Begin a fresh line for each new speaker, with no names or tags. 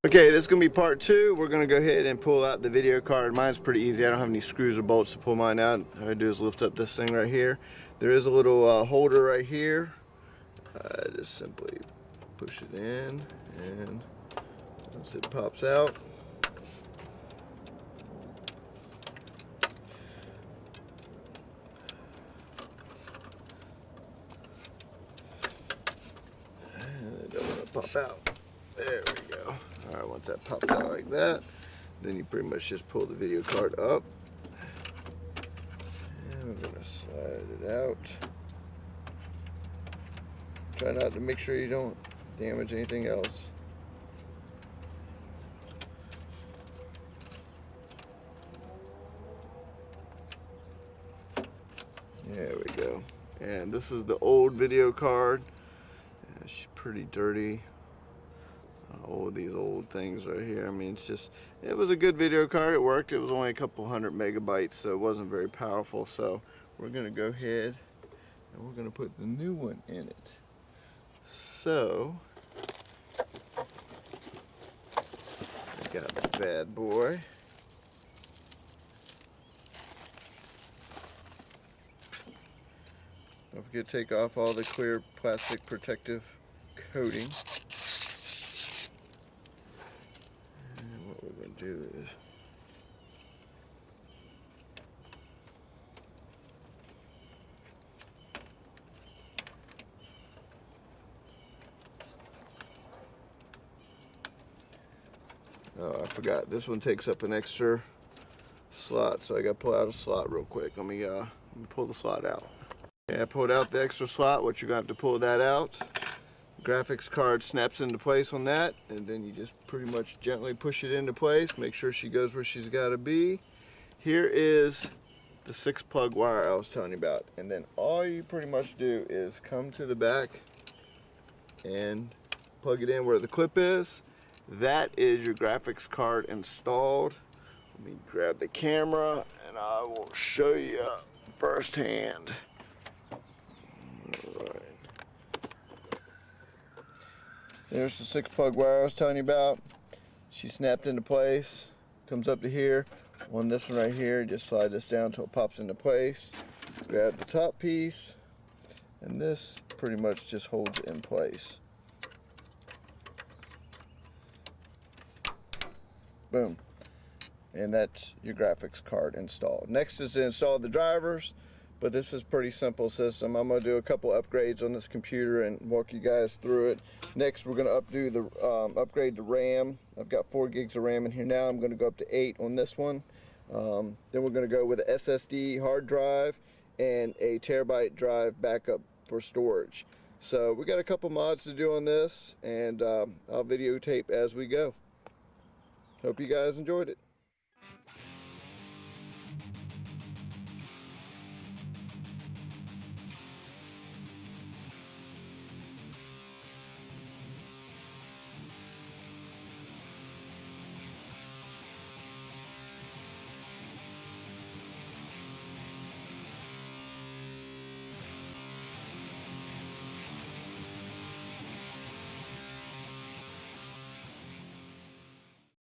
Okay, this is going to be part 2. We're going to go ahead and pull out the video card. Mine's pretty easy. I don't have any screws or bolts to pull mine out. All I do is lift up this thing right here. There is a little holder right here. Just simply push it in, and once it pops out, and it doesn't want to pop out. There we go. Alright, once that pops out like that, then you pretty much just pull the video card up. And we're going to slide it out. Try not to make sure you don't damage anything else. There we go. And this is the old video card. It's pretty dirty. All these old things right here. I mean, it was a good video card. It worked. It was only a couple hundred megabytes, so it wasn't very powerful. So we're going to go ahead and we're going to put the new one in it. So I got the bad boy. Don't forget to take off all the clear plastic protective coating. And what we're going to do is oh, I forgot. This one takes up an extra slot, so I got to pull out a slot real quick. Let me pull the slot out. Okay, I pulled out the extra slot. What you're going to have to pull that out. Graphics card snaps into place on that, and then you just pretty much gently push it into place. Make sure she goes where she's got to be. Here is the 6-plug wire I was telling you about, and then all you pretty much do is come to the back and plug it in where the clip is. That is your graphics card installed. Let me grab the camera and I will show you firsthand. Alright. There's the 6-plug wire I was telling you about. She snapped into place. Comes up to here. On this one right here, just slide this down until it pops into place. Grab the top piece, and this pretty much just holds it in place. Boom. And that's your graphics card installed. Next is to install the drivers, but this is a pretty simple system. I'm going to do a couple upgrades on this computer and walk you guys through it. Next, we're going to upgrade the RAM. I've got 4 gigs of RAM in here now. I'm going to go up to 8 on this one. Then we're going to go with an SSD hard drive and a terabyte drive backup for storage. So we got a couple mods to do on this, and I'll videotape as we go. Hope you guys enjoyed it.